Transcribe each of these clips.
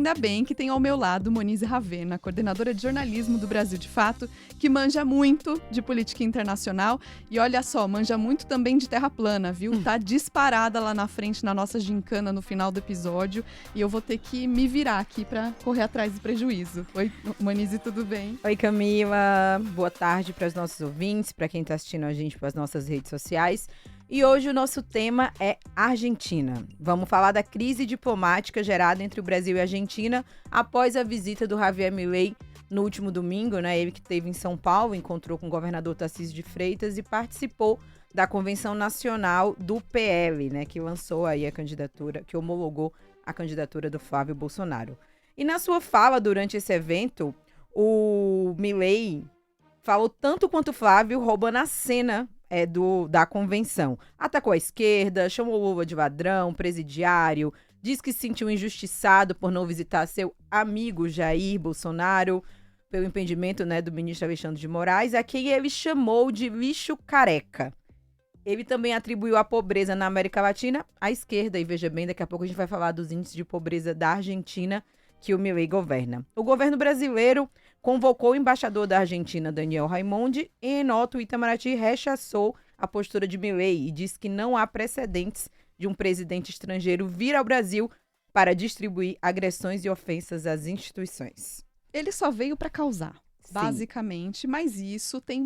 ainda bem que tenho ao meu lado Monize Ravena, coordenadora de jornalismo do Brasil de Fato, que manja muito de política internacional e olha só, manja muito também de terra plana, viu? Tá disparada lá na frente na nossa gincana no final do episódio e eu vou ter que me virar aqui para correr atrás do prejuízo. Oi, Monize, tudo bem? Oi, Camila. Boa tarde para os nossos ouvintes, para quem está assistindo a gente pelas nossas redes sociais. E hoje o nosso tema é Argentina. Vamos falar da crise diplomática gerada entre o Brasil e a Argentina após a visita do Javier Milei no último domingo, né? Ele que esteve em São Paulo, encontrou com o governador Tarcísio de Freitas e participou da Convenção Nacional do PL, né? Que lançou aí a candidatura, que homologou a candidatura do Flávio Bolsonaro. E na sua fala durante esse evento, o Milei falou tanto quanto o Flávio roubando a cena da convenção. Atacou a esquerda, chamou o Lula de ladrão, presidiário, diz que se sentiu injustiçado por não visitar seu amigo Jair Bolsonaro pelo impedimento, né, do ministro Alexandre de Moraes, a quem ele chamou de lixo careca. Ele também atribuiu a pobreza na América Latina à esquerda, e veja bem, daqui a pouco a gente vai falar dos índices de pobreza da Argentina que o Milei governa. O governo brasileiro convocou o embaixador da Argentina, Daniel Raimondi, e em nota o Itamaraty rechaçou a postura de Milei e disse que não há precedentes de um presidente estrangeiro vir ao Brasil para distribuir agressões e ofensas às instituições. Ele só veio para causar. Sim. Basicamente, mas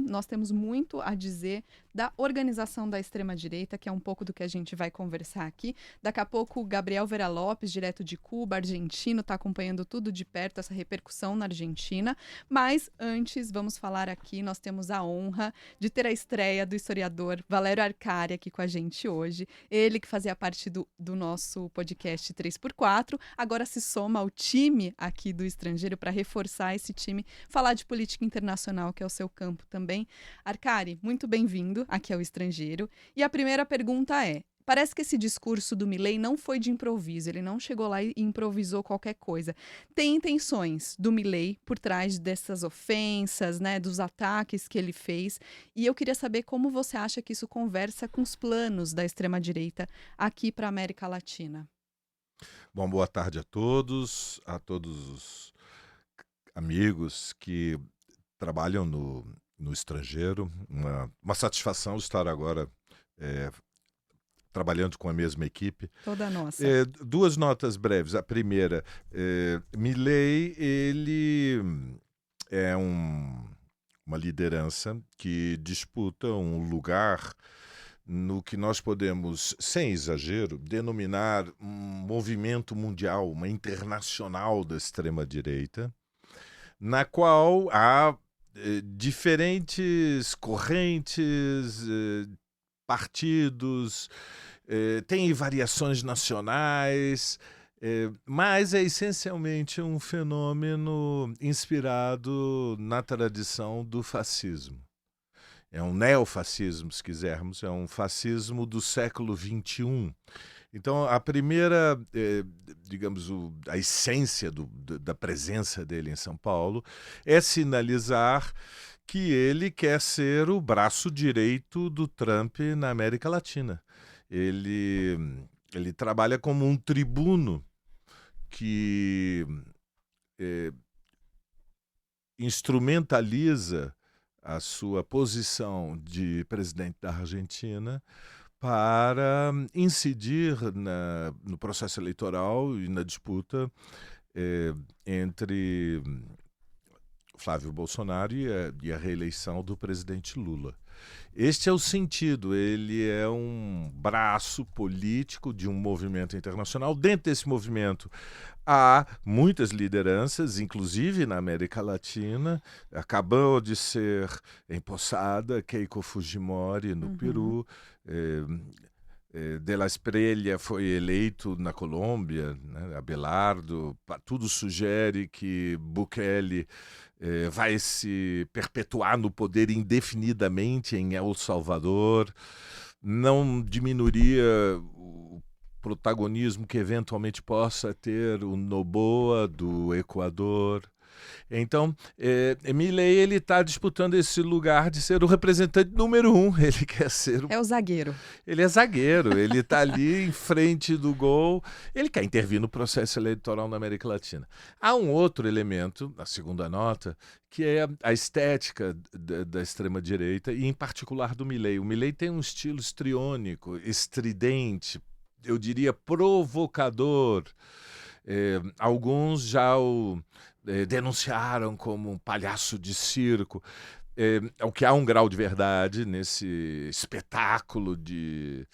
nós temos muito a dizer da organização da extrema-direita, que é um pouco do que a gente vai conversar aqui. Daqui a pouco o Gabriel Vera Lopes, direto de Cuba, argentino, está acompanhando tudo de perto, essa repercussão na Argentina. Mas antes, vamos falar aqui, nós temos a honra de ter a estreia do historiador Valério Arcari aqui com a gente hoje. Ele que fazia parte do nosso podcast 3x4, agora se soma ao time aqui do Estrangeiro para reforçar esse time, falar de política internacional, que é o seu campo também. Arcari, muito bem-vindo aqui ao Estrangeiro. E a primeira pergunta é, parece que esse discurso do Milei não foi de improviso, ele não chegou lá e improvisou qualquer coisa. Tem intenções do Milei por trás dessas ofensas, né, dos ataques que ele fez. E eu queria saber como você acha que isso conversa com os planos da extrema-direita aqui para a América Latina. Bom, boa tarde a todos os amigos que trabalham no estrangeiro. Uma satisfação estar agora trabalhando com a mesma equipe. Toda nossa. Duas notas breves. A primeira, Milei, ele é uma liderança que disputa um lugar no que nós podemos, sem exagero, denominar um movimento mundial, uma internacional da extrema-direita, na qual há diferentes correntes, partidos, tem variações nacionais, mas é essencialmente um fenômeno inspirado na tradição do fascismo. É um neofascismo, se quisermos, é um fascismo do século XXI. Então, a primeira, digamos, a essência da presença dele em São Paulo é sinalizar que ele quer ser o braço direito do Trump na América Latina. Ele trabalha como um tribuno que instrumentaliza a sua posição de presidente da Argentina para incidir no processo eleitoral e na disputa entre Flávio Bolsonaro e a reeleição do presidente Lula. Este é o sentido, ele é um braço político de um movimento internacional. Dentro desse movimento há muitas lideranças, inclusive na América Latina. Acabou de ser empossada Keiko Fujimori no Peru. De la Espriella foi eleito na Colômbia, né? Abelardo. Tudo sugere que Bukele vai se perpetuar no poder indefinidamente em El Salvador. Não diminuiria o protagonismo que eventualmente possa ter o Noboa do Equador. Então, Milei, ele está disputando esse lugar de ser o representante número 1. Ele quer ser É o zagueiro. Ele é zagueiro, ele está ali em frente do gol, ele quer intervir no processo eleitoral na América Latina. Há um outro elemento, a segunda nota, que é a estética da extrema-direita, e em particular do Milei. O Milei tem um estilo histriônico, estridente, eu diria provocador. Alguns já o denunciaram como um palhaço de circo. O que há um grau de verdade nesse espetáculo de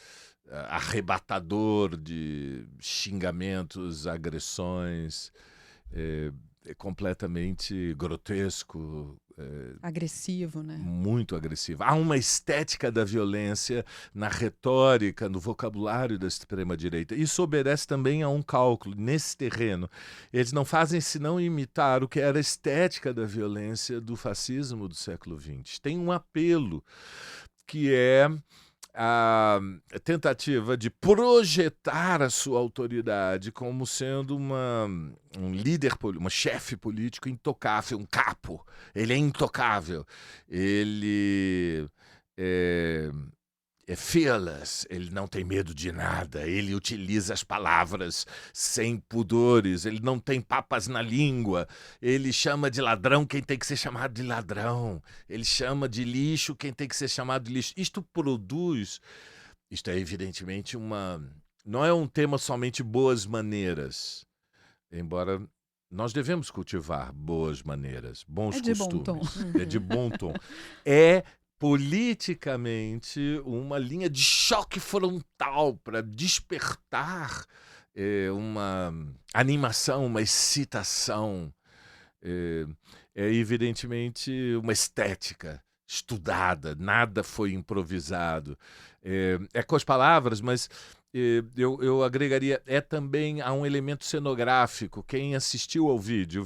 arrebatador de xingamentos, agressões, é completamente grotesco. Agressivo, né? Muito agressivo. Há uma estética da violência na retórica, no vocabulário da extrema-direita. Isso obedece também a um cálculo nesse terreno. Eles não fazem senão imitar o que era a estética da violência do fascismo do século XX. Tem um apelo que é a tentativa de projetar a sua autoridade como sendo um líder, uma chefe político intocável, um capo. Ele é intocável. Ele é fearless, ele não tem medo de nada, ele utiliza as palavras sem pudores, ele não tem papas na língua, ele chama de ladrão quem tem que ser chamado de ladrão, ele chama de lixo quem tem que ser chamado de lixo. Isto é evidentemente não é um tema somente boas maneiras, embora nós devemos cultivar boas maneiras, bons costumes. Bom tom. É de bom tom. É politicamente uma linha de choque frontal para despertar uma animação, uma excitação. É evidentemente uma estética estudada, nada foi improvisado. É com as palavras, mas eu agregaria, também há um elemento cenográfico. Quem assistiu ao vídeo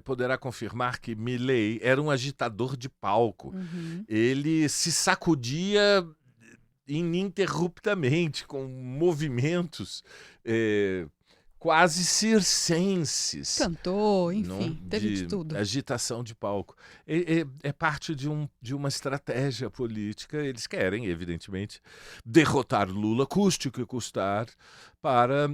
poderá confirmar que Milei era um agitador de palco. Uhum. Ele se sacudia ininterruptamente, com movimentos quase circenses. Cantou, enfim, teve de tudo. Agitação de palco. É parte de uma estratégia política. Eles querem, evidentemente, derrotar Lula, custe o que custar, para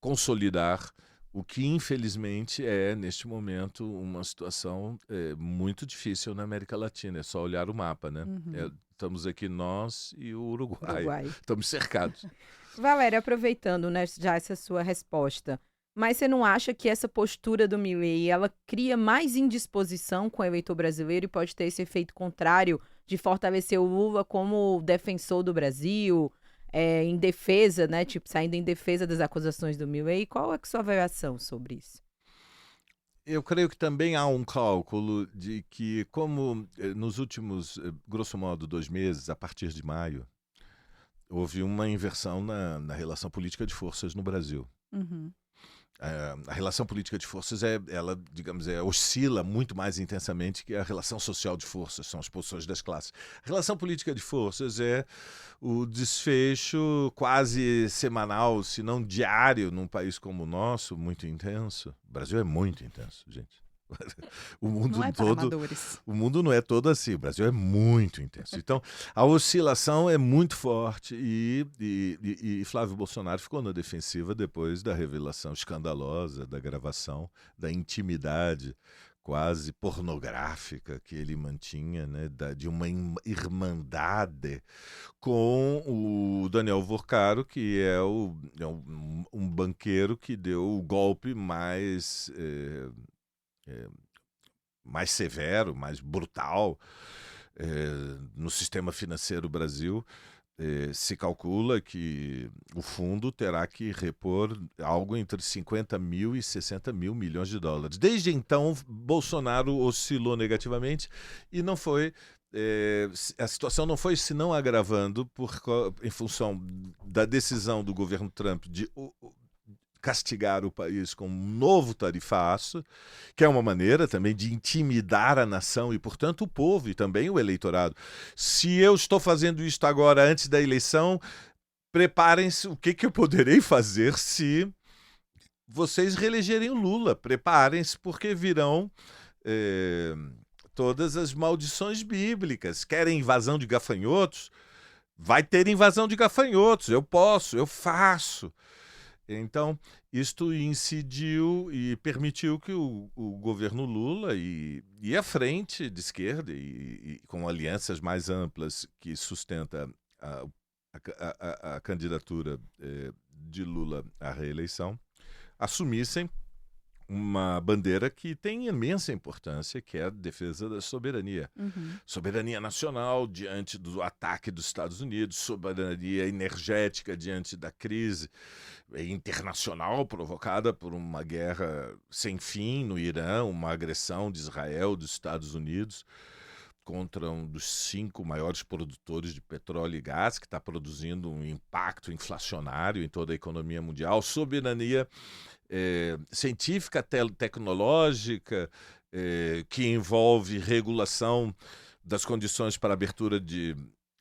consolidar o que, infelizmente, neste momento, uma situação muito difícil na América Latina. É só olhar o mapa, né? Uhum. Estamos aqui nós e o Uruguai. Estamos cercados. Valéria, aproveitando, né, já essa sua resposta, mas você não acha que essa postura do Milei, ela cria mais indisposição com o eleitor brasileiro e pode ter esse efeito contrário de fortalecer o Lula como defensor do Brasil, em defesa, né, saindo em defesa das acusações do Milei? Qual é a sua avaliação sobre isso? Eu creio que também há um cálculo de que, como nos últimos, grosso modo, 2 meses, a partir de maio, houve uma inversão na relação política de forças no Brasil. Uhum. A relação política de forças, ela, digamos, oscila muito mais intensamente que a relação social de forças, são as posições das classes. A relação política de forças é o desfecho quase semanal, se não diário, num país como o nosso, muito intenso. O Brasil é muito intenso, gente. O mundo não é todo, para amadores. O mundo não é todo assim, o Brasil é muito intenso. Então, a oscilação é muito forte e Flávio Bolsonaro ficou na defensiva depois da revelação escandalosa da gravação, da intimidade quase pornográfica que ele mantinha, né, de uma irmandade com o Daniel Vorcaro, que é um banqueiro que deu o golpe mais severo, mais brutal no sistema financeiro do Brasil. Se calcula que o fundo terá que repor algo entre 50 mil e 60 mil milhões de dólares. Desde então, Bolsonaro oscilou negativamente e não foi. A situação não foi senão agravando em função da decisão do governo Trump de castigar o país com um novo tarifaço, que é uma maneira também de intimidar a nação e, portanto, o povo e também o eleitorado. Se eu estou fazendo isto agora antes da eleição, preparem-se o que eu poderei fazer se vocês reelegerem o Lula. Preparem-se, porque virão eh, todas as maldições bíblicas. Querem invasão de gafanhotos? Vai ter invasão de gafanhotos. Eu posso, eu faço. Então, isto incidiu e permitiu que o governo Lula e a frente de esquerda, e com alianças mais amplas que sustenta a candidatura de Lula à reeleição, assumissem uma bandeira que tem imensa importância, que é a defesa da soberania. Soberania nacional diante do ataque dos Estados Unidos, soberania energética diante da crise internacional provocada por uma guerra sem fim no Irã, uma agressão de Israel, dos Estados Unidos, contra um dos 5 maiores produtores de petróleo e gás, que está produzindo um impacto inflacionário em toda a economia mundial. Soberania científica, tecnológica, que envolve regulação das condições para a abertura de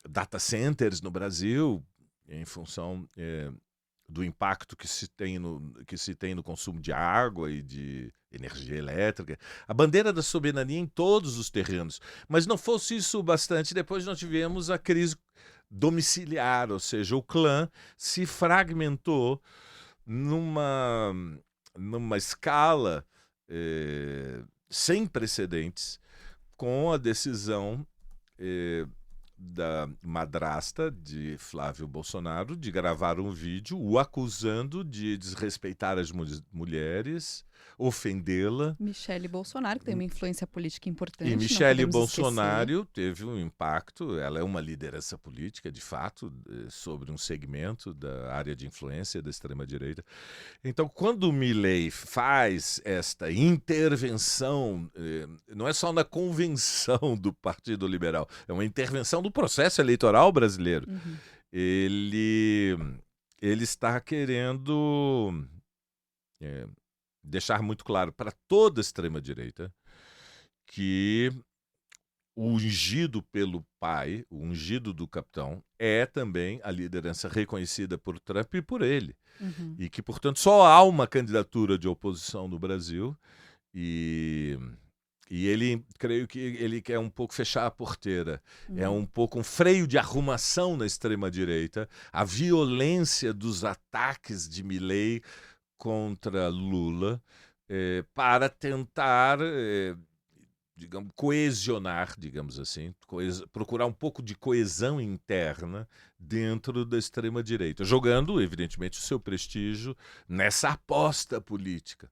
data centers no Brasil, em função do impacto que se tem no consumo de água e de energia elétrica. A bandeira da soberania em todos os terrenos. Mas não fosse isso o bastante, depois nós tivemos a crise domiciliar, ou seja, o clã se fragmentou numa escala sem precedentes, com a decisão da madrasta de Flávio Bolsonaro de gravar um vídeo o acusando de desrespeitar as mulheres, ofendê-la. Michele Bolsonaro, que tem uma influência política importante. E não Michele podemos Bolsonaro teve um impacto, ela é uma liderança política, de fato, sobre um segmento da área de influência da extrema-direita. Então, quando o Milei faz esta intervenção, não é só na convenção do Partido Liberal, é uma intervenção do processo eleitoral brasileiro. Ele está querendo deixar muito claro para toda a extrema-direita que o ungido pelo pai, o ungido do capitão, é também a liderança reconhecida por Trump e por ele. E que, portanto, só há uma candidatura de oposição no Brasil e ele, creio que ele quer um pouco fechar a porteira. É um pouco um freio de arrumação na extrema-direita. A violência dos ataques de Milei contra Lula para tentar digamos, coesionar, digamos assim, procurar um pouco de coesão interna dentro da extrema-direita, jogando, evidentemente, o seu prestígio nessa aposta política.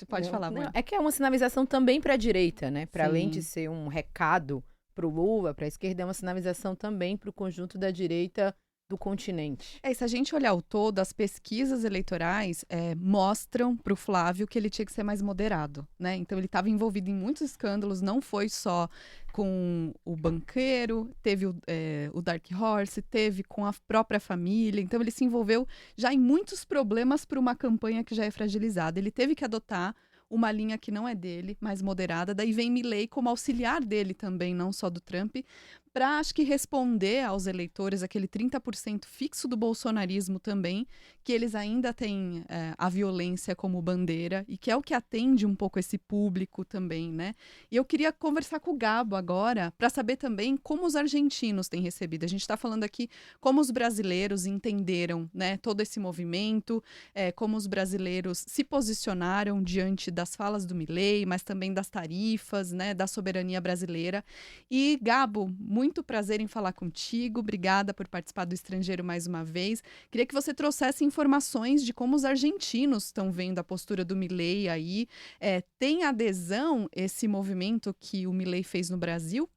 Pode falar, Mônica. É que é uma sinalização também para a direita, né? Para além de Sim. ser um recado para o Lula, para a esquerda, é uma sinalização também para o conjunto da direita do continente. E se a gente olhar o todo, as pesquisas eleitorais mostram para o Flávio que ele tinha que ser mais moderado, né? Então ele estava envolvido em muitos escândalos, não foi só com o banqueiro, teve o Dark Horse, teve com a própria família, então ele se envolveu já em muitos problemas para uma campanha que já é fragilizada. Ele teve que adotar uma linha que não é dele, mais moderada, daí vem Milei como auxiliar dele também, não só do Trump, para, acho que, responder aos eleitores, aquele 30% fixo do bolsonarismo também, que eles ainda têm a violência como bandeira, e que é o que atende um pouco esse público também, né? E eu queria conversar com o Gabo agora, para saber também como os argentinos têm recebido. A gente está falando aqui como os brasileiros entenderam, né, todo esse movimento, como os brasileiros se posicionaram diante das falas do Milei, mas também das tarifas, né, da soberania brasileira. E, Gabo, muito prazer em falar contigo. Obrigada por participar do Estrangeiro mais uma vez. Queria que você trouxesse informações de como os argentinos estão vendo a postura do Milei aí. Tem adesão esse movimento que o Milei fez no Brasil?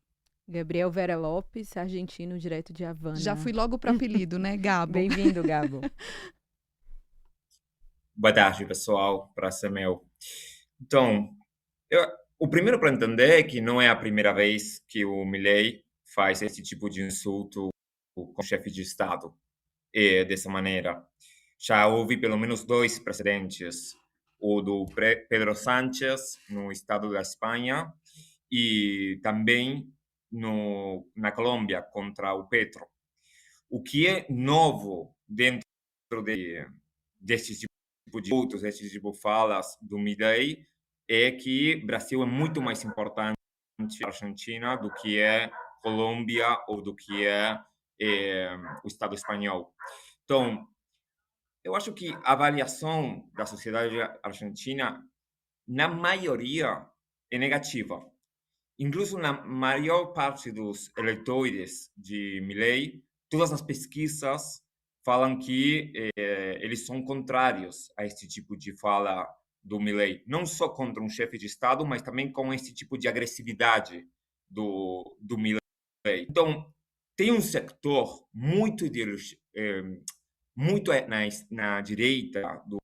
Gabriel Vera Lopes, argentino, direto de Havana. Já fui logo para o apelido, né, Gabo? Bem-vindo, Gabo. Boa tarde, pessoal. Prazer meu. Então, o primeiro para entender é que não é a primeira vez que o Milei faz esse tipo de insulto com o chefe de Estado dessa maneira. Já houve pelo menos 2 precedentes, o do Pedro Sánchez no estado da Espanha e também na Colômbia contra o Petro. O que é novo dentro destes tipos de outros, esse tipo de falas do Milei, é que o Brasil é muito mais importante para a Argentina do que é Colômbia ou do que é o Estado espanhol. Então, eu acho que a avaliação da sociedade argentina, na maioria, é negativa. Incluso na maior parte dos eleitores de Milei, todas as pesquisas falam que eles são contrários a este tipo de fala do Milei. Não só contra um chefe de Estado, mas também com esse tipo de agressividade do Milei. Então, tem um setor muito, muito na direita do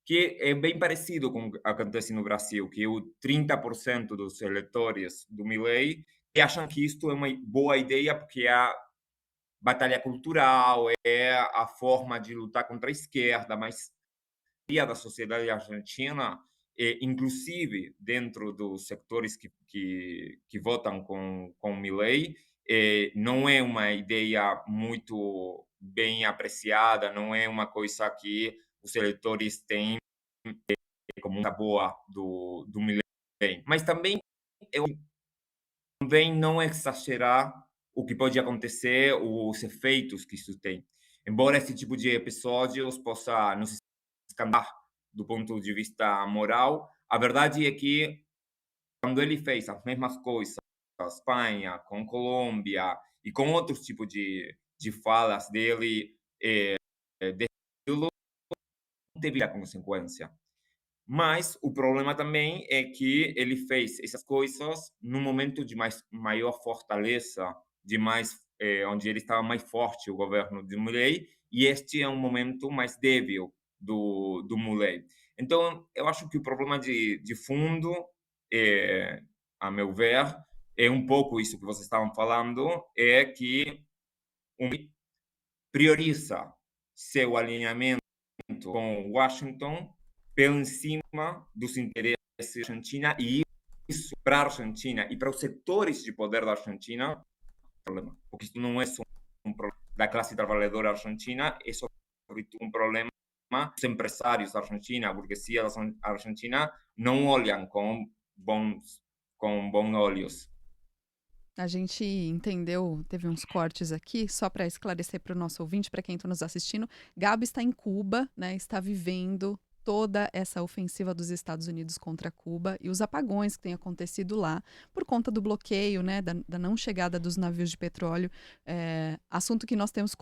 que é bem parecido com o que acontece no Brasil, que é o 30% dos eleitores do Milei que acham que isto é uma boa ideia porque é a batalha cultural, é a forma de lutar contra a esquerda, mas a maioria da sociedade argentina, inclusive dentro dos setores que votam com Milei, não é uma ideia muito bem apreciada, não é uma coisa que os eleitores têm como uma boa do Milei. Mas também eu também não exagerar o que pode acontecer, os efeitos que isso tem. Embora esse tipo de episódios possa nos escandar do ponto de vista moral, a verdade é que quando ele fez as mesmas coisas com a Espanha, com Colômbia e com outros tipos de falas dele, não teve a consequência. Mas o problema também é que ele fez essas coisas num momento de maior fortaleza, onde ele estava mais forte, o governo de Milei, e este é um momento mais débil do Milei. Então, eu acho que o problema de fundo, a meu ver, é um pouco isso que vocês estavam falando, é que prioriza seu alinhamento com Washington pelo cima dos interesses da Argentina, e isso para a Argentina e para os setores de poder da Argentina é um problema, porque isso não é só um problema da classe trabalhadora argentina, é sobretudo um problema dos empresários da Argentina. A burguesia da Argentina não olham com bons olhos. A gente entendeu, teve uns cortes aqui, só para esclarecer para o nosso ouvinte, para quem está nos assistindo. Gabi está em Cuba, né? Está vivendo toda essa ofensiva dos Estados Unidos contra Cuba e os apagões que têm acontecido lá por conta do bloqueio, né, da não chegada dos navios de petróleo. Assunto que nós temos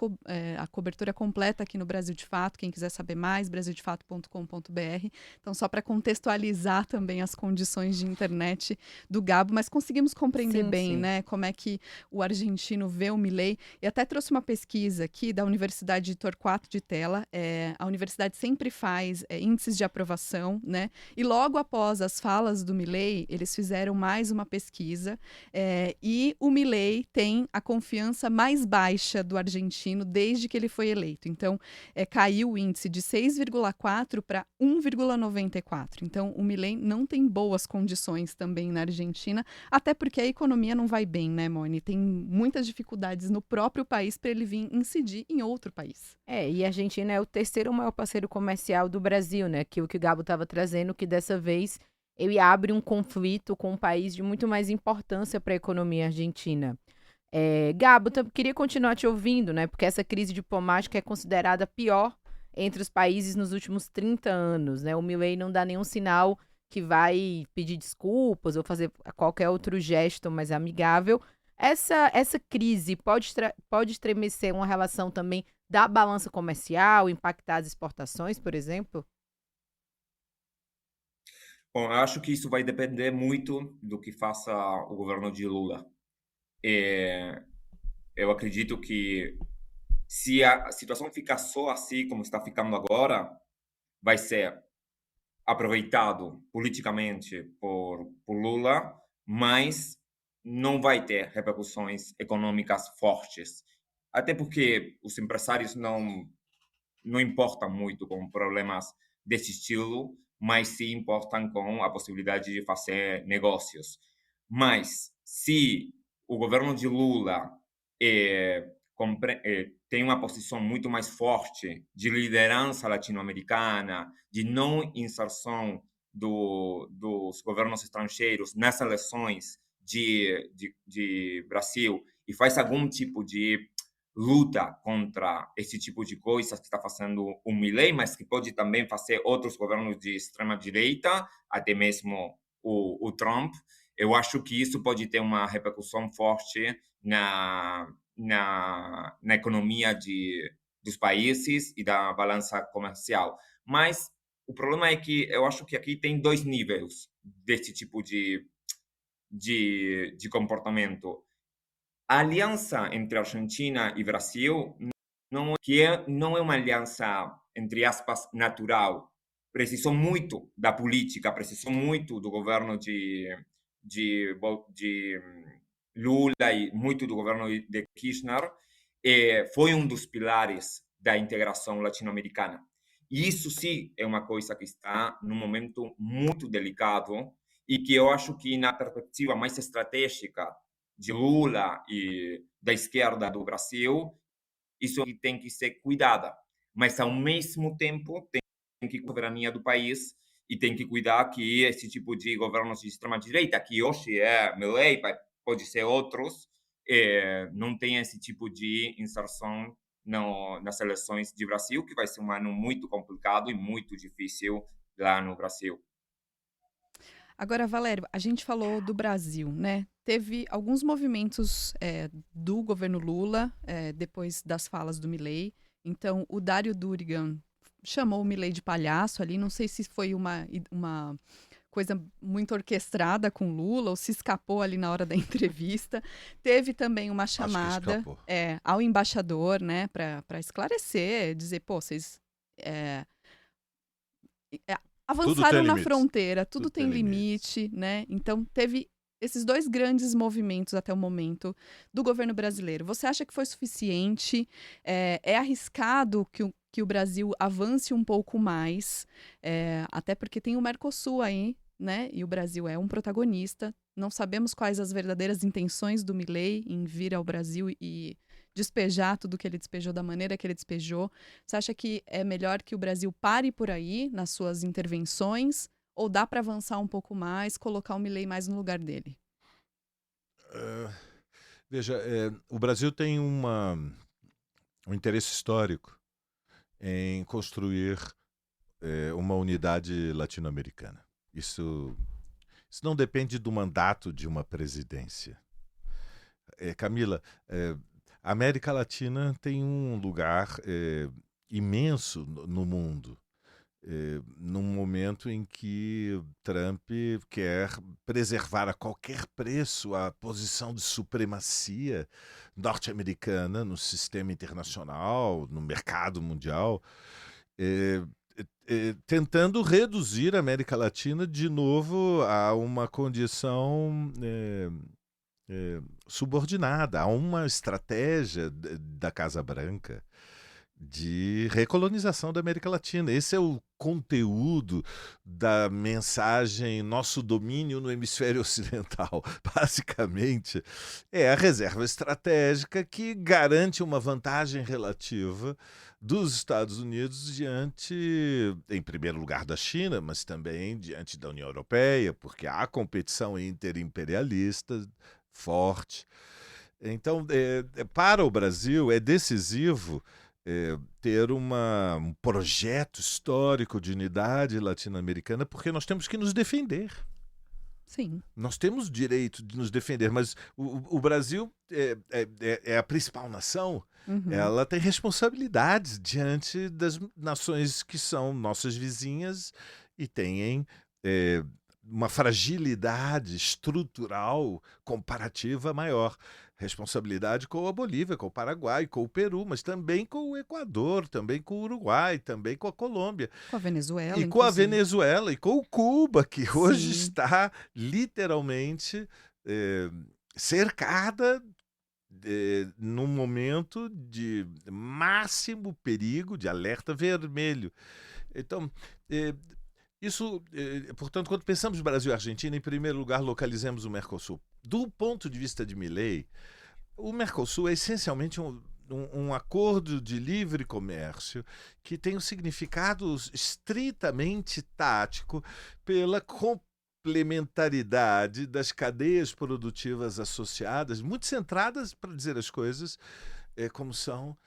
a cobertura completa aqui no Brasil de Fato. Quem quiser saber mais, brasildefato.com.br. Então, só para contextualizar também as condições de internet do Gabo, mas conseguimos compreender bem, né, como é que o argentino vê o Milei. E até trouxe uma pesquisa aqui da Universidade de Torquato de Tella. A universidade sempre faz índices de aprovação, né? E logo após as falas do Milei, eles fizeram mais uma pesquisa e o Milei tem a confiança mais baixa do argentino desde que ele foi eleito. Então, caiu o índice de 6,4 para 1,94. Então, o Milei não tem boas condições também na Argentina, até porque a economia não vai bem, né, Moni? Tem muitas dificuldades no próprio país para ele vir incidir em outro país. E a Argentina é o terceiro maior parceiro comercial do Brasil, né? Que o Gabo estava trazendo, que dessa vez ele abre um conflito com um país de muito mais importância para a economia argentina. Gabo, queria continuar te ouvindo, né? Porque essa crise diplomática é considerada a pior entre os países nos últimos 30 anos, né? O Milei não dá nenhum sinal que vai pedir desculpas ou fazer qualquer outro gesto mais amigável. Essa crise pode estremecer uma relação também da balança comercial, impactar as exportações, por exemplo? Bom, eu acho que isso vai depender muito do que faça o governo de Lula. Eu acredito que se a situação ficar só assim como está ficando agora, vai ser aproveitado politicamente por Lula, mas não vai ter repercussões econômicas fortes. Até porque os empresários não importam muito com problemas desse estilo, mas se importam com a possibilidade de fazer negócios. Mas se o governo de Lula tem uma posição muito mais forte de liderança latino-americana, de não inserção dos governos estrangeiros nas eleições de Brasil e faz algum tipo de luta contra esse tipo de coisas que está fazendo o Milei, mas que pode também fazer outros governos de extrema-direita, até mesmo o Trump. Eu acho que isso pode ter uma repercussão forte na economia dos países e da balança comercial. Mas o problema é que eu acho que aqui tem dois níveis desse tipo de comportamento. A aliança entre Argentina e Brasil não é uma aliança, entre aspas, natural. Precisou muito da política, precisou muito do governo de Lula e muito do governo de Kirchner. Foi um dos pilares da integração latino-americana. E isso sim é uma coisa que está num momento muito delicado e que eu acho que na perspectiva mais estratégica de Lula e da esquerda do Brasil, isso tem que ser cuidada. Mas, ao mesmo tempo, tem que cuidar a soberania do país e tem que cuidar que esse tipo de governos de extrema-direita, que hoje é Milei, pode ser outros, não tenha esse tipo de inserção nas eleições de Brasil, que vai ser um ano muito complicado e muito difícil lá no Brasil. Agora, Valério, a gente falou do Brasil, né? Teve alguns movimentos do governo Lula depois das falas do Milei. Então, o Dário Durigan chamou o Milei de palhaço ali. Não sei se foi uma coisa muito orquestrada com Lula ou se escapou ali na hora da entrevista. Teve também uma chamada ao embaixador, né, para esclarecer, dizer, pô, vocês avançaram na fronteira, tudo tem limite, né? Então, teve esses dois grandes movimentos até o momento do governo brasileiro. Você acha que foi suficiente? É arriscado que o Brasil avance um pouco mais, até porque tem o Mercosul aí, né? E o Brasil é um protagonista. Não sabemos quais as verdadeiras intenções do Milei em vir ao Brasil e despejar tudo que ele despejou da maneira que ele despejou. Você acha que é melhor que o Brasil pare por aí nas suas intervenções ou dá para avançar um pouco mais, colocar o Milei mais no lugar dele? Veja, o Brasil tem um interesse histórico em construir uma unidade latino-americana. Isso não depende do mandato de uma presidência. Camila, a América Latina tem um lugar imenso no mundo, num momento em que Trump quer preservar a qualquer preço a posição de supremacia norte-americana no sistema internacional, no mercado mundial, tentando reduzir a América Latina de novo a uma condição subordinada, a uma estratégia da Casa Branca de recolonização da América Latina. Esse é o conteúdo da mensagem Nosso Domínio no Hemisfério Ocidental. Basicamente, é a reserva estratégica que garante uma vantagem relativa dos Estados Unidos diante, em primeiro lugar, da China, mas também diante da União Europeia, porque há competição interimperialista forte. Então, para o Brasil, é decisivo ter um projeto histórico de unidade latino-americana, porque nós temos que nos defender. Sim. Nós temos direito de nos defender, mas o Brasil é a principal nação. Uhum. Ela tem responsabilidades diante das nações que são nossas vizinhas e têm uma fragilidade estrutural comparativa maior. Responsabilidade com a Bolívia, com o Paraguai, com o Peru, mas também com o Equador, também com o Uruguai, também com a Colômbia. Com a Venezuela, e com a Venezuela, e com o Cuba, que hoje está literalmente cercada num momento de máximo perigo, de alerta vermelho. Então, portanto, quando pensamos em Brasil e Argentina, em primeiro lugar, localizemos o Mercosul. Do ponto de vista de Milei, o Mercosul é essencialmente um acordo de livre comércio que tem um significado estritamente tático pela complementaridade das cadeias produtivas associadas, muito centradas, para dizer as coisas, como são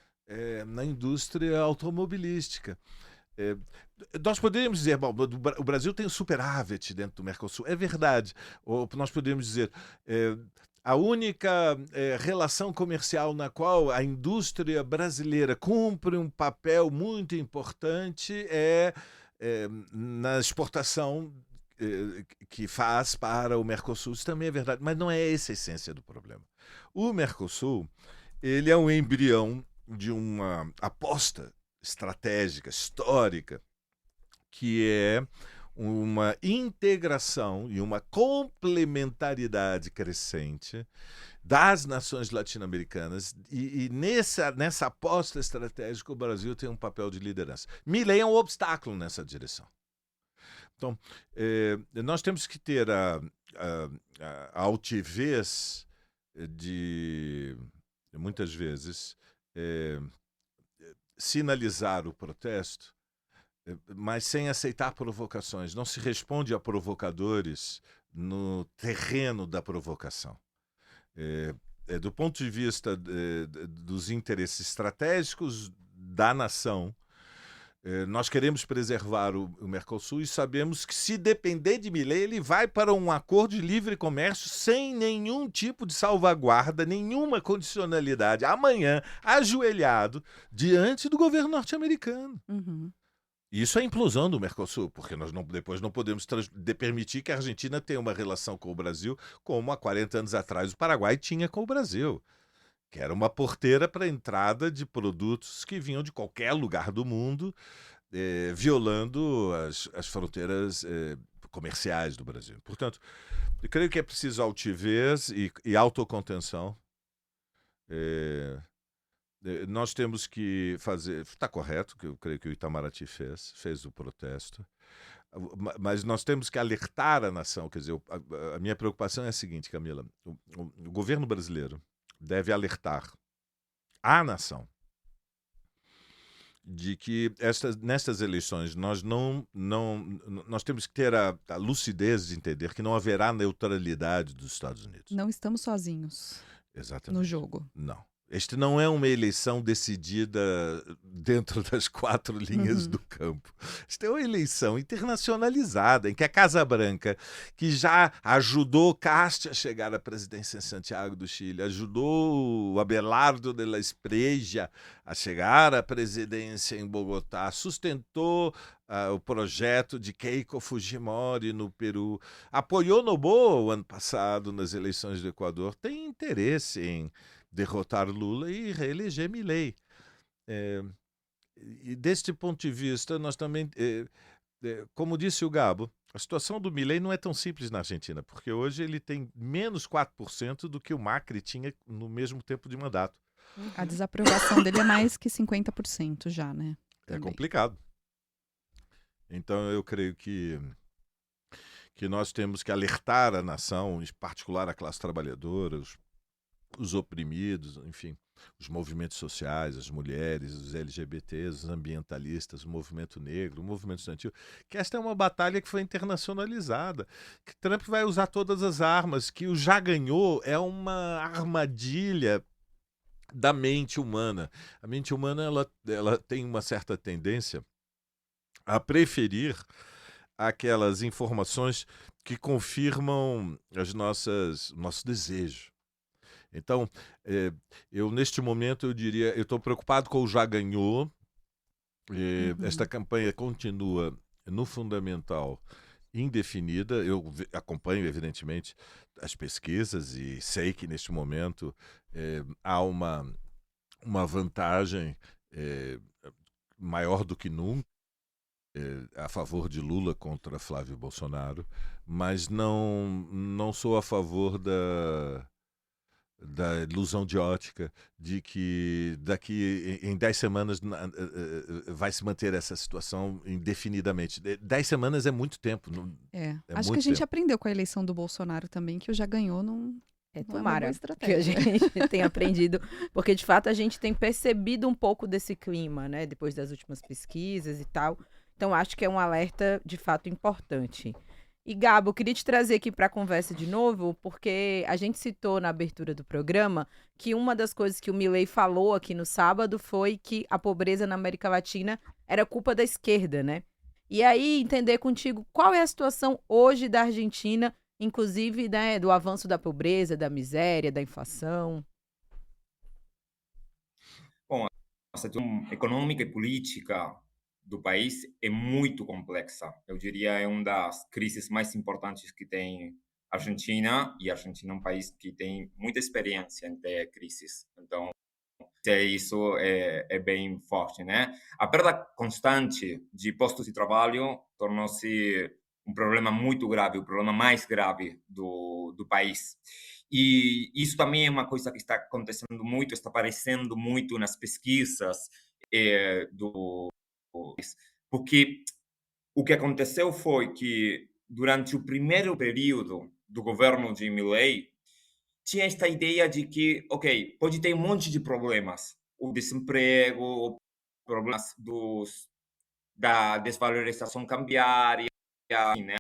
na indústria automobilística. Nós poderíamos dizer, bom, o Brasil tem superávit dentro do Mercosul, é verdade. Ou nós poderíamos dizer, a única relação comercial na qual a indústria brasileira cumpre um papel muito importante é na exportação que faz para o Mercosul. Isso também é verdade, mas não é essa a essência do problema. O Mercosul, ele é um embrião de uma aposta estratégica, histórica, que é uma integração e uma complementaridade crescente das nações latino-americanas e nessa aposta estratégica o Brasil tem um papel de liderança. Milei é um obstáculo nessa direção. Então, nós temos que ter a altivez de, muitas vezes, sinalizar o protesto, mas sem aceitar provocações. Não se responde a provocadores no terreno da provocação. Do ponto de vista dos interesses estratégicos da nação, nós queremos preservar o Mercosul e sabemos que, se depender de Milei, ele vai para um acordo de livre comércio sem nenhum tipo de salvaguarda, nenhuma condicionalidade, amanhã, ajoelhado, diante do governo norte-americano. Uhum. Isso é a implosão do Mercosul, porque nós depois não podemos permitir que a Argentina tenha uma relação com o Brasil como há 40 anos atrás o Paraguai tinha com o Brasil, que era uma porteira para a entrada de produtos que vinham de qualquer lugar do mundo, violando as fronteiras comerciais do Brasil. Portanto, eu creio que é preciso altivez e autocontenção. Nós temos que fazer... Está correto, que eu creio que o Itamaraty fez o protesto, mas nós temos que alertar a nação. Quer dizer, a minha preocupação é a seguinte, Camila: o governo brasileiro deve alertar a nação de que nestas eleições nós temos que ter a lucidez de entender que não haverá neutralidade dos Estados Unidos. Não estamos sozinhos. Exatamente. No jogo. Não. Este não é uma eleição decidida dentro das 4 linhas do campo. Esta é uma eleição internacionalizada, em que a Casa Branca, que já ajudou Casti a chegar à presidência em Santiago do Chile, ajudou o Abelardo de la Espriella a chegar à presidência em Bogotá, sustentou o projeto de Keiko Fujimori no Peru, apoiou Noboa o ano passado nas eleições do Equador, tem interesse em derrotar Lula e reeleger Milei. E deste ponto de vista, nós também, como disse o Gabo, a situação do Milei não é tão simples na Argentina, porque hoje ele tem menos 4% do que o Macri tinha no mesmo tempo de mandato. A desaprovação dele é mais que 50% já, né? É Também. complicado. Então, eu creio que nós temos que alertar a nação, em particular a classe trabalhadora, os oprimidos, enfim, os movimentos sociais, as mulheres, os LGBTs, os ambientalistas, o movimento negro, o movimento estudantil, que esta é uma batalha que foi internacionalizada, que Trump vai usar todas as armas, que o já ganhou é uma armadilha da mente humana. A mente humana ela tem uma certa tendência a preferir aquelas informações que confirmam nosso desejo. Então, eu neste momento eu diria, eu estou preocupado com o já ganhou. Esta campanha continua no fundamental indefinida. Eu acompanho, evidentemente, as pesquisas e sei que neste momento há uma vantagem maior do que nunca a favor de Lula contra Flávio Bolsonaro, mas não sou a favor da ilusão de ótica de que daqui em 10 semanas vai se manter essa situação indefinidamente. 10 semanas é muito tempo. Acho que a gente aprendeu com a eleição do Bolsonaro também, que o já ganhou É, Não é uma boa tomara que a estratégia. gente tenha aprendido, porque de fato a gente tem percebido um pouco desse clima, né, depois das últimas pesquisas e tal. Então acho que é um alerta de fato importante. E Gabo, eu queria te trazer aqui para a conversa de novo, porque a gente citou na abertura do programa que uma das coisas que o Milei falou aqui no sábado foi que a pobreza na América Latina era culpa da esquerda, né? E aí entender contigo qual é a situação hoje da Argentina, inclusive, né, do avanço da pobreza, da miséria, da inflação. Bom, a situação econômica e política do país é muito complexa. Eu diria é uma das crises mais importantes que tem a Argentina, e a Argentina é um país que tem muita experiência em ter crises. Então, isso é bem forte, né? A perda constante de postos de trabalho tornou-se um problema muito grave, o problema mais grave do país. E isso também é uma coisa que está acontecendo muito, está aparecendo muito nas pesquisas do porque o que aconteceu foi que durante o primeiro período do governo de Milei tinha esta ideia de que, ok, pode ter um monte de problemas, o desemprego, problemas da desvalorização cambiária, né?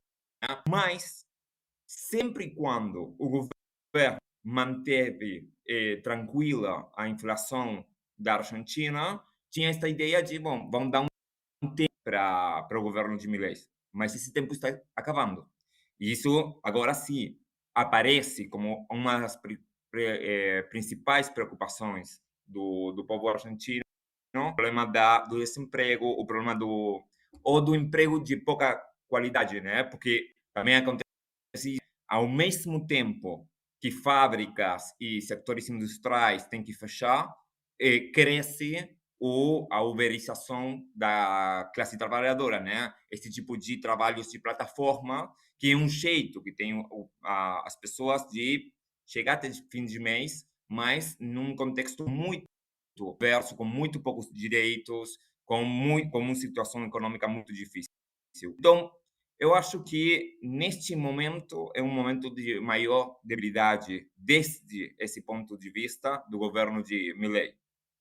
Mas sempre e quando o governo manteve tranquila a inflação da Argentina, tinha esta ideia de, bom, vamos dar um tempo para o governo de Milei, mas esse tempo está acabando. E isso, agora sim, aparece como uma das principais preocupações do povo argentino, o problema do desemprego, o problema ou do emprego de pouca qualidade, né? Porque também acontece ao mesmo tempo que fábricas e setores industriais têm que fechar, cresce a uberização da classe trabalhadora, né? Esse tipo de trabalhos de plataforma, que é um jeito que tem as pessoas de chegar até fim de mês, mas num contexto muito diverso, com muito poucos direitos, com uma situação econômica muito difícil. Então, eu acho que neste momento é um momento de maior debilidade desde esse ponto de vista do governo de Milei.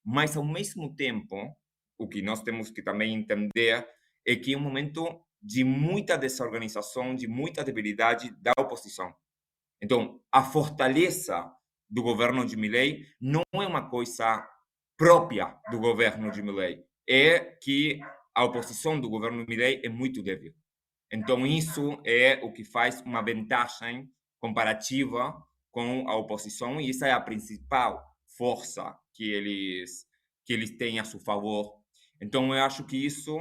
Mas, ao mesmo tempo, o que nós temos que também entender é que é um momento de muita desorganização, de muita debilidade da oposição. Então, a fortaleza do governo de Milei não é uma coisa própria do governo de Milei, é que a oposição do governo de Milei é muito débil. Então, isso é o que faz uma vantagem comparativa com a oposição, e essa é a principal força que eles têm a seu favor. Então, eu acho que isso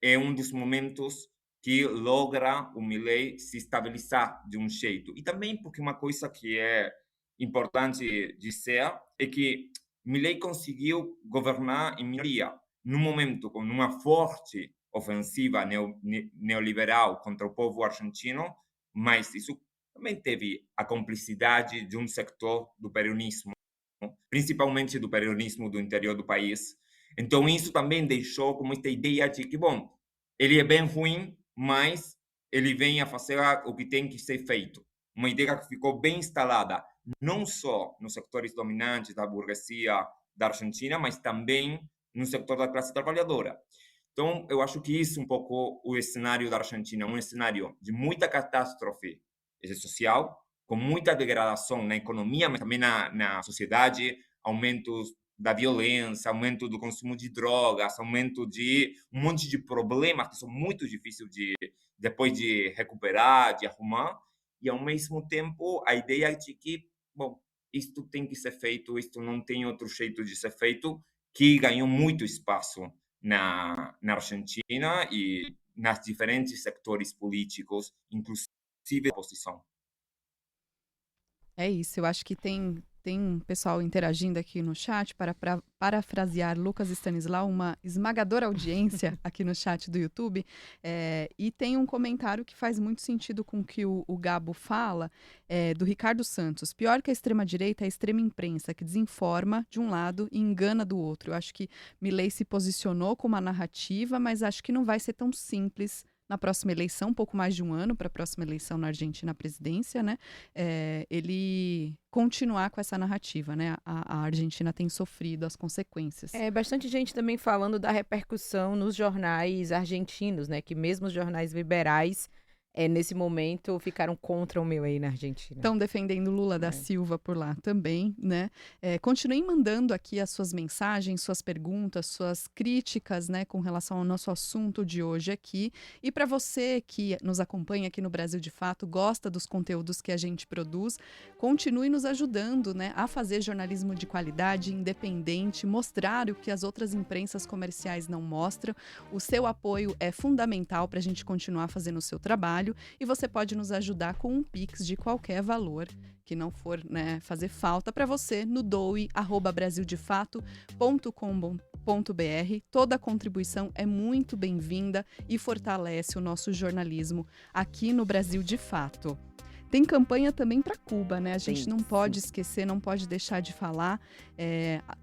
é um dos momentos que logra o Milei se estabilizar de um jeito. E também porque uma coisa que é importante dizer é que Milei conseguiu governar em minoria, num momento com uma forte ofensiva neoliberal contra o povo argentino, mas isso também teve a cumplicidade de um sector do peronismo, principalmente do peronismo do interior do país. Então, isso também deixou como esta ideia de que, bom, ele é bem ruim, mas ele vem a fazer o que tem que ser feito. Uma ideia que ficou bem instalada, não só nos setores dominantes da burguesia da Argentina, mas também no setor da classe trabalhadora. Então, eu acho que isso é um pouco o cenário da Argentina, um cenário de muita catástrofe social, com muita degradação na economia, mas também na sociedade, aumentos da violência, aumento do consumo de drogas, aumento de um monte de problemas que são muito difíceis depois de recuperar, de arrumar, e ao mesmo tempo a ideia de que, bom, isto tem que ser feito, isto não tem outro jeito de ser feito, que ganhou muito espaço na Argentina e nas diferentes setores políticos, inclusive a oposição. É isso, eu acho que tem um pessoal interagindo aqui no chat para parafrasear Lucas Stanislau, uma esmagadora audiência aqui no chat do YouTube. E tem um comentário que faz muito sentido com o que o Gabo fala, do Ricardo Santos. Pior que a extrema-direita é a extrema imprensa, que desinforma de um lado e engana do outro. Eu acho que Milei se posicionou com uma narrativa, mas acho que não vai ser tão simples na próxima eleição, um pouco mais de um ano para a próxima eleição na Argentina, a presidência, né? Ele continuar com essa narrativa, né? A Argentina tem sofrido as consequências. Bastante gente também falando da repercussão nos jornais argentinos, né? Que mesmo os jornais liberais, nesse momento, ficaram contra o Milei na Argentina. Estão defendendo Lula da Silva por lá também, né? Continuem mandando aqui as suas mensagens, suas perguntas, suas críticas, né, com relação ao nosso assunto de hoje aqui. E para você que nos acompanha aqui no Brasil de Fato, gosta dos conteúdos que a gente produz, continue nos ajudando, né, a fazer jornalismo de qualidade, independente, mostrar o que as outras imprensas comerciais não mostram. O seu apoio é fundamental para a gente continuar fazendo o seu trabalho. E você pode nos ajudar com um Pix de qualquer valor que não for, né, fazer falta para você no doe@brasildefato.com.br. Toda contribuição é muito bem-vinda e fortalece o nosso jornalismo aqui no Brasil de Fato. Tem campanha também para Cuba, né? A gente não pode esquecer, não pode deixar de falar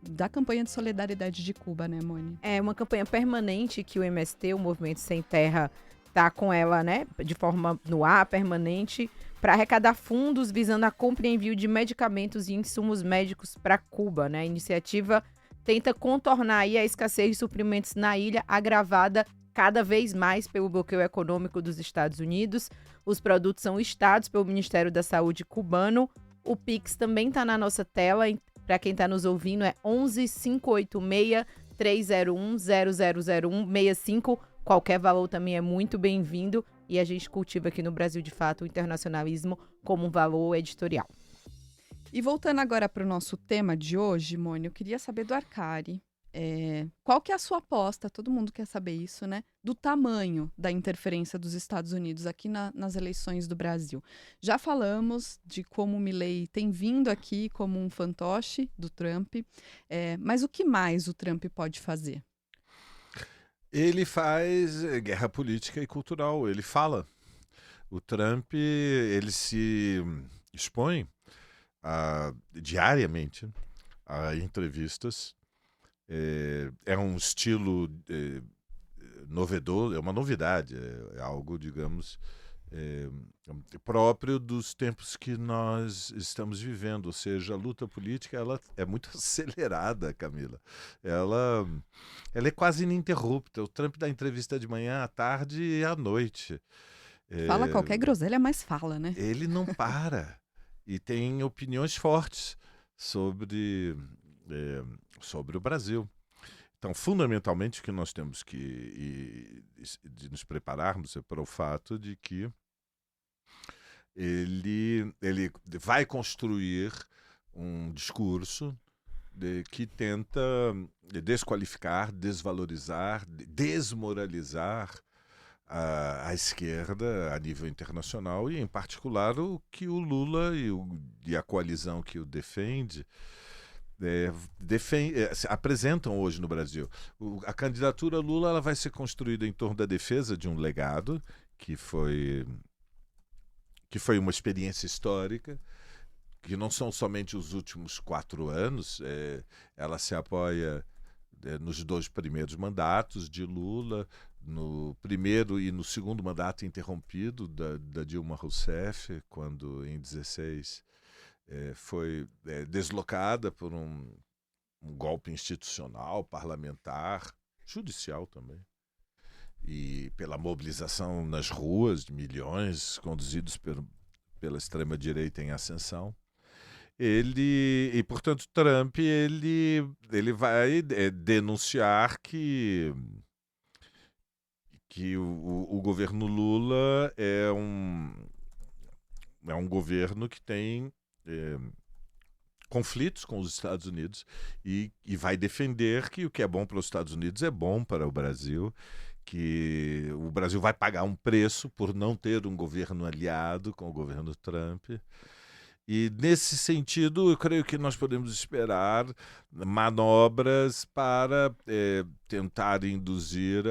da campanha de solidariedade de Cuba, né, Moni? É uma campanha permanente que o MST, o Movimento Sem Terra, tá com ela, né, de forma no ar, permanente, para arrecadar fundos visando a compra e envio de medicamentos e insumos médicos para Cuba, né? A iniciativa tenta contornar aí a escassez de suprimentos na ilha, agravada cada vez mais pelo bloqueio econômico dos Estados Unidos. Os produtos são listados pelo Ministério da Saúde cubano. O Pix também está na nossa tela. Para quem está nos ouvindo, é 11 586 301 000165. Qualquer valor também é muito bem-vindo e a gente cultiva aqui no Brasil de Fato o internacionalismo como um valor editorial. E voltando agora para o nosso tema de hoje, Mônica, eu queria saber do Arcari. Qual que é a sua aposta, todo mundo quer saber isso, né? Do tamanho da interferência dos Estados Unidos aqui nas eleições do Brasil. Já falamos de como o Milei tem vindo aqui como um fantoche do Trump, mas o que mais o Trump pode fazer? Ele faz guerra política e cultural, ele fala. O Trump, ele se expõe diariamente a entrevistas. É um estilo novedor, é uma novidade, é algo, digamos, próprio dos tempos que nós estamos vivendo, ou seja, a luta política ela é muito acelerada, Camila. Ela é quase ininterrupta. O Trump dá entrevista de manhã, à tarde e à noite. Fala qualquer groselha, mas fala, né? Ele não para e tem opiniões fortes sobre o Brasil. Então, fundamentalmente, o que nós temos de nos prepararmos é para o fato de que ele vai construir um discurso que tenta desqualificar, desvalorizar, desmoralizar a esquerda a nível internacional e, em particular, o que o Lula e a coalizão que o defende apresentam hoje no Brasil. A candidatura Lula ela vai ser construída em torno da defesa de um legado que foi uma experiência histórica, que não são somente os últimos 4 anos, ela se apoia nos 2 primeiros mandatos de Lula, no primeiro e no segundo mandato interrompido da Dilma Rousseff, quando em 2016 foi deslocada por um golpe institucional, parlamentar, judicial também, e pela mobilização nas ruas de milhões conduzidos pela extrema-direita em ascensão. E portanto, Trump ele vai denunciar que o governo Lula é um governo que tem conflitos com os Estados Unidos e vai defender que o que é bom para os Estados Unidos é bom para o Brasil, que o Brasil vai pagar um preço por não ter um governo aliado com o governo Trump. E, nesse sentido, eu creio que nós podemos esperar manobras para tentar induzir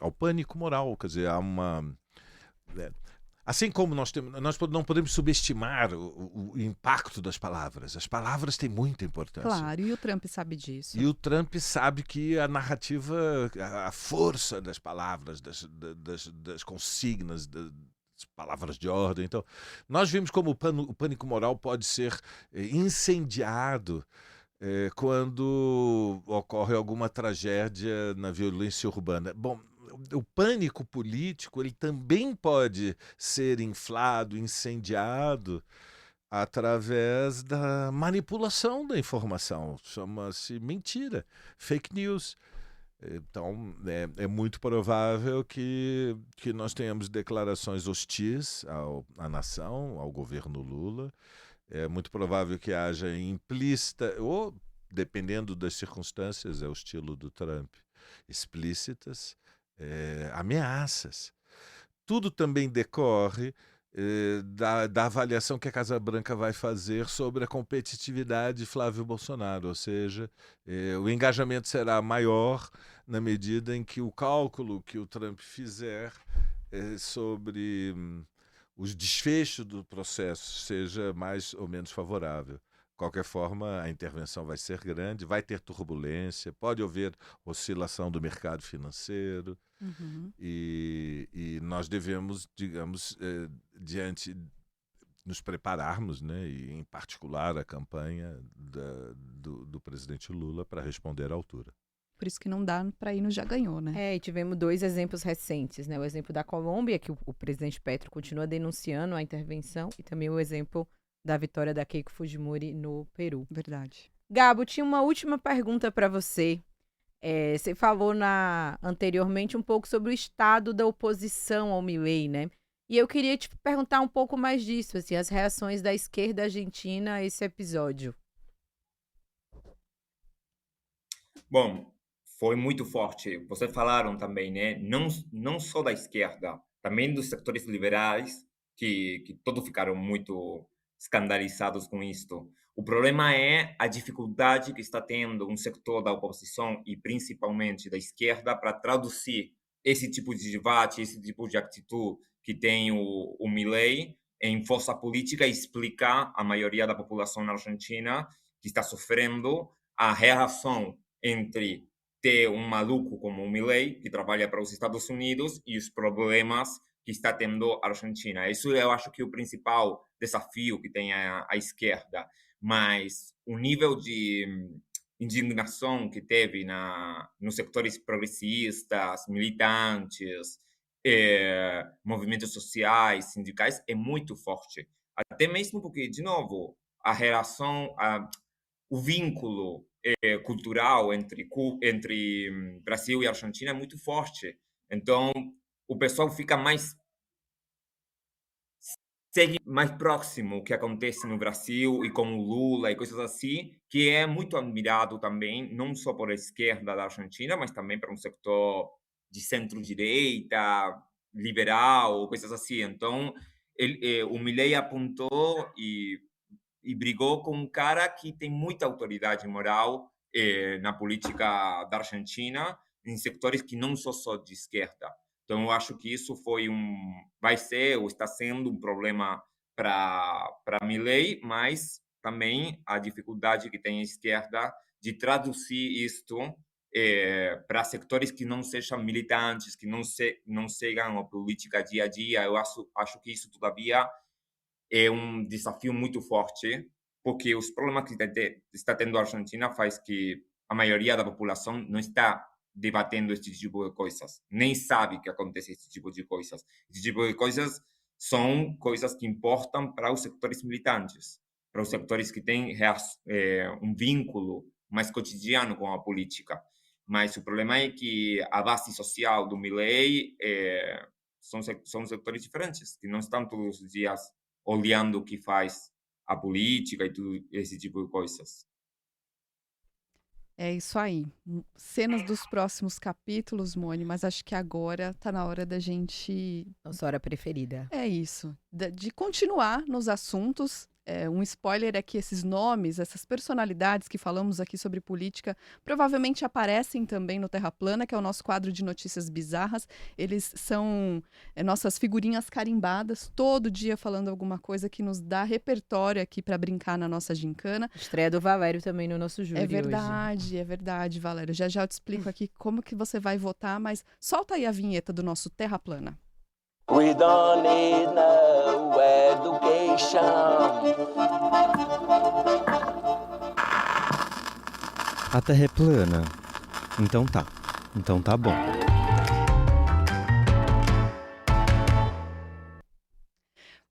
ao pânico moral, quer dizer, Assim como nós não podemos subestimar o impacto das palavras. As palavras têm muita importância. Claro, e o Trump sabe disso. E o Trump sabe que a narrativa, a força das palavras, das consignas, das palavras de ordem. Então, nós vimos como o pânico moral pode ser incendiado quando ocorre alguma tragédia na violência urbana. Bom, o pânico político ele também pode ser inflado, incendiado através da manipulação da informação. Chama-se mentira, fake news. Então, é muito provável que nós tenhamos declarações hostis à nação, ao governo Lula. É muito provável que haja implícita, ou, dependendo das circunstâncias, é o estilo do Trump, explícitas, ameaças. Tudo também decorre da avaliação que a Casa Branca vai fazer sobre a competitividade de Flávio Bolsonaro, ou seja, o engajamento será maior na medida em que o cálculo que o Trump fizer sobre os desfechos do processo seja mais ou menos favorável. De qualquer forma, a intervenção vai ser grande, vai ter turbulência, pode haver oscilação do mercado financeiro. Uhum. E nós devemos, digamos, nos prepararmos, né, e em particular a campanha do presidente Lula para responder à altura. Por isso que não dá para ir no já ganhou, né? E tivemos 2 exemplos recentes, né? O exemplo da Colômbia, que o presidente Petro continua denunciando a intervenção, e também o exemplo da vitória da Keiko Fujimori no Peru. Verdade. Gabo, tinha uma última pergunta para você. Você falou anteriormente um pouco sobre o estado da oposição ao Milei, né? E eu queria te perguntar um pouco mais disso, assim, as reações da esquerda argentina a esse episódio. Bom, foi muito forte. Vocês falaram também, né? Não só da esquerda, também dos setores liberais, que todos ficaram muito escandalizados com isto. O problema é a dificuldade que está tendo um setor da oposição e principalmente da esquerda para traduzir esse tipo de debate, esse tipo de atitude que tem o Milei em força política e explicar à maioria da população na Argentina que está sofrendo a relação entre ter um maluco como o Milei, que trabalha para os Estados Unidos, e os problemas que está tendo a Argentina. Isso eu acho que é o principal desafio que tem a esquerda. Mas o nível de indignação que teve nos setores progressistas, militantes, movimentos sociais, sindicais, é muito forte. Até mesmo porque, de novo, a relação, o vínculo cultural entre Brasil e Argentina é muito forte. Então, o pessoal fica segue mais próximo o que acontece no Brasil e com o Lula e coisas assim, que é muito admirado também, não só por a esquerda da Argentina, mas também para um setor de centro-direita, liberal, coisas assim. Então, o Milei apontou e brigou com um cara que tem muita autoridade moral na política da Argentina, em setores que não são só de esquerda. Então, eu acho que isso vai ser ou está sendo um problema para Milei, mas também a dificuldade que tem a esquerda de traduzir isto para setores que não sejam militantes, que não sigam a política dia a dia. Eu acho que isso, todavia, é um desafio muito forte, porque os problemas que está tendo a Argentina faz que a maioria da população não está debatendo este tipo de coisas, nem sabe que acontece este tipo de coisas. Este tipo de coisas são coisas que importam para os setores militantes, para os setores que têm um vínculo mais cotidiano com a política. Mas o problema é que a base social do Milei são setores diferentes, que não estão todos os dias olhando o que faz a política e tudo esse tipo de coisas. É isso aí. Cenas dos próximos capítulos, Moni, mas acho que agora tá na hora da gente... Nossa hora preferida. É isso. De continuar nos assuntos Um spoiler é que esses nomes, essas personalidades que falamos aqui sobre política, provavelmente aparecem também no Terra Plana, que é o nosso quadro de notícias bizarras. Eles são nossas figurinhas carimbadas, todo dia falando alguma coisa que nos dá repertório aqui para brincar na nossa gincana. Estreia do Valério também no nosso júri É verdade, Valério. Já eu te explico aqui como que você vai votar, mas solta aí a vinheta do nosso Terra Plana. We don't need no education. A Terra é plana. Então tá bom.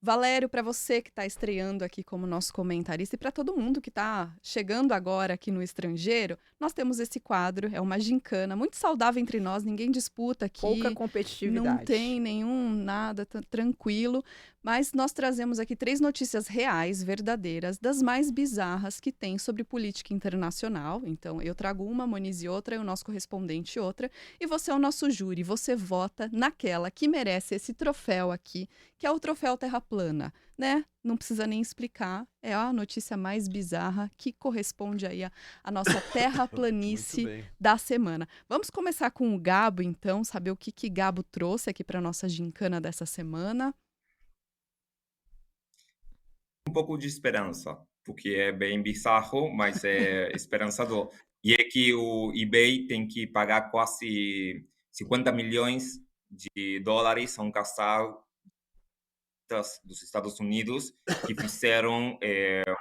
Valério, para você que está estreando aqui como nosso comentarista e para todo mundo que está chegando agora aqui no estrangeiro, nós temos esse quadro, é uma gincana muito saudável entre nós, ninguém disputa aqui. Pouca competitividade. Não tem nada, tranquilo. Mas nós trazemos aqui 3 notícias reais, verdadeiras, das mais bizarras que tem sobre política internacional. Então, eu trago uma, Moniz outra, e o nosso correspondente outra. E você é o nosso júri, você vota naquela que merece esse troféu aqui, que é o troféu Terra Plana, né? Não precisa nem explicar, é a notícia mais bizarra que corresponde aí à nossa terraplanice da semana. Vamos começar com o Gabo, então, saber o que Gabo trouxe aqui para nossa gincana dessa semana. Um pouco de esperança, porque é bem bizarro, mas é esperançador. E é que o eBay tem que pagar quase 50 milhões de dólares a um casal dos Estados Unidos que fizeram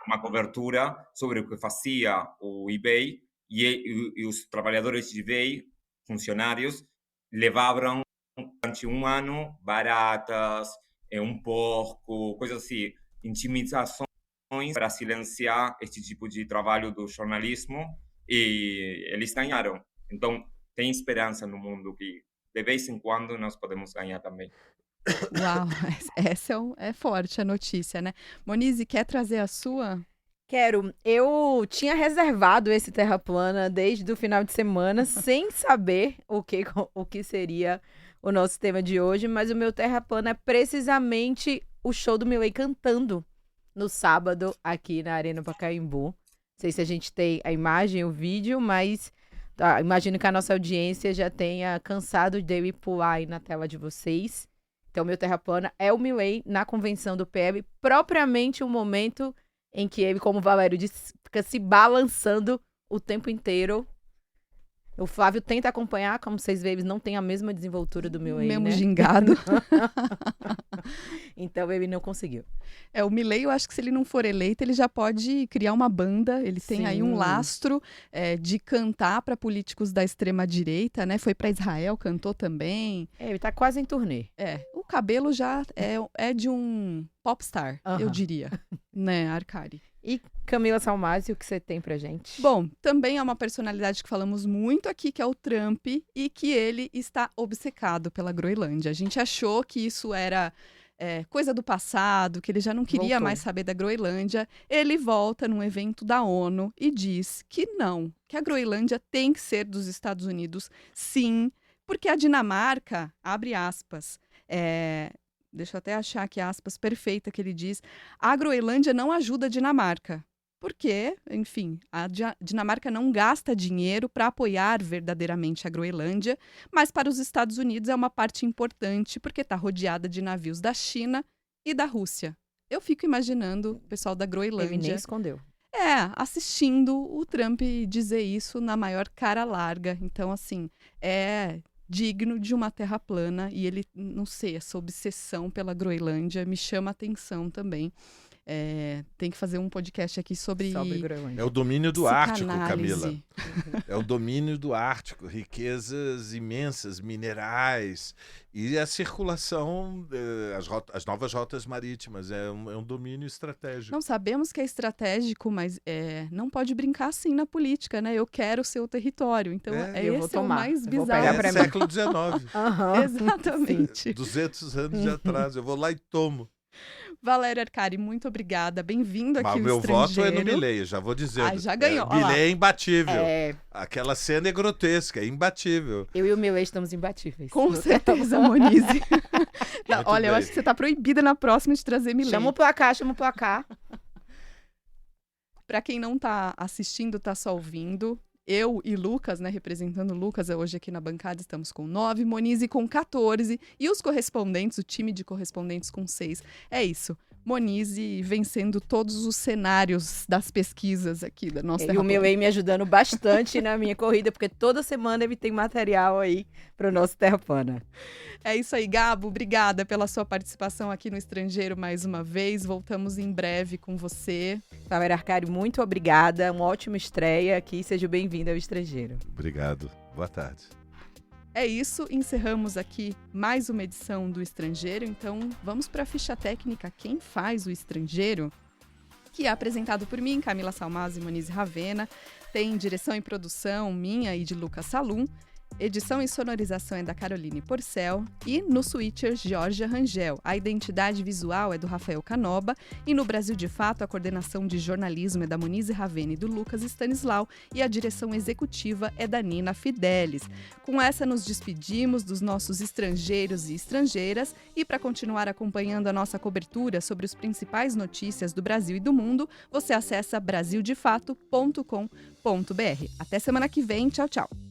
uma cobertura sobre o que fazia o eBay e os trabalhadores de eBay, funcionários, levavam durante um ano baratas, um porco, coisas assim, intimidações para silenciar este tipo de trabalho do jornalismo, e eles ganharam. Então, tem esperança no mundo que, de vez em quando, nós podemos ganhar também. Uau, essa é forte a notícia, né? Moniz, quer trazer a sua? Quero. Eu tinha reservado esse Terra Plana desde o final de semana, sem saber o que seria o nosso tema de hoje, mas o meu Terra Plana é precisamente o show do Milei cantando no sábado aqui na Arena Pacaembu. Não sei se a gente tem a imagem, o vídeo, mas imagino que a nossa audiência já tenha cansado de eu pular aí na tela de vocês. Então, meu Terra Plana é o Milei na convenção do PL, propriamente o momento em que ele, como o Valério disse, fica se balançando o tempo inteiro. O Flávio tenta acompanhar, como vocês veem, eles não têm a mesma desenvoltura do Milei, mesmo né? gingado. Então, ele não conseguiu. O Milei, eu acho que se ele não for eleito, ele já pode criar uma banda. Ele tem aí um lastro de cantar para políticos da extrema-direita, né? Foi para Israel, cantou também. Ele tá quase em turnê. O cabelo já é de um popstar, eu diria, né, Arcari? E Camila Salmasi, o que você tem pra gente? Bom, também é uma personalidade que falamos muito aqui, que é o Trump, e que ele está obcecado pela Groenlândia. A gente achou que isso era coisa do passado, que ele já não queria mais saber da Groenlândia. Ele volta num evento da ONU e diz que não, que a Groenlândia tem que ser dos Estados Unidos, sim, porque a Dinamarca, abre aspas, deixa eu até achar aqui a aspas perfeita que ele diz, a Groenlândia não ajuda a Dinamarca. Porque, enfim, a Dinamarca não gasta dinheiro para apoiar verdadeiramente a Groenlândia, mas para os Estados Unidos é uma parte importante porque está rodeada de navios da China e da Rússia. Eu fico imaginando o pessoal da Groenlândia... Ele nem escondeu. Assistindo o Trump dizer isso na maior cara larga. Então, assim, é digno de uma terra plana e ele, não sei, essa obsessão pela Groenlândia me chama a atenção também. Tem que fazer um podcast aqui sobre é o domínio do Ártico, psicanálise. Camila. É o domínio do Ártico, riquezas imensas, minerais e a circulação, as novas rotas marítimas, é um domínio estratégico. Não sabemos que é estratégico, mas não pode brincar assim na política, né? Eu quero o seu território, então esse é o mais bizarro. É século XIX. Exatamente. 200 anos de atraso, eu vou lá e tomo. Valério Arcari, muito obrigada. Bem-vindo aqui ao meu voto é no Estrangeiro. Milei, já vou dizer. Já ganhou. Milei é imbatível. Aquela cena é grotesca, é imbatível. Eu e o Milei estamos imbatíveis. Com certeza, Moniz. Olha, eu acho que você está proibida na próxima de trazer Milei. Chama o placar. Para quem não está assistindo, está só ouvindo, eu e Lucas, né, representando o Lucas, hoje aqui na bancada estamos com 9, Monize com 14 e os correspondentes, o time de correspondentes com 6. É isso. Monize vencendo todos os cenários das pesquisas aqui da nossa E o meu me ajudando bastante na minha corrida, porque toda semana ele tem material aí para o nosso Terra Plana. É isso aí, Gabo. Obrigada pela sua participação aqui no Estrangeiro mais uma vez. Voltamos em breve com você. Tamara Arcari, muito obrigada. Uma ótima estreia aqui. Seja bem-vinda ao Estrangeiro. Obrigado. Boa tarde. É isso, encerramos aqui mais uma edição do Estrangeiro, então vamos para a ficha técnica Quem Faz o Estrangeiro, que é apresentado por mim, Camila Salmazo e Monize Ravena, tem direção e produção minha e de Lucas Salum, edição e sonorização é da Caroline Porcel e no Switcher, Georgia Rangel. A identidade visual é do Rafael Canoba e no Brasil de Fato a coordenação de jornalismo é da Monize Ravena e do Lucas Stanislau e a direção executiva é da Nina Fidelis. Com essa nos despedimos dos nossos estrangeiros e estrangeiras e para continuar acompanhando a nossa cobertura sobre as principais notícias do Brasil e do mundo, você acessa brasildefato.com.br. Até semana que vem, tchau, tchau!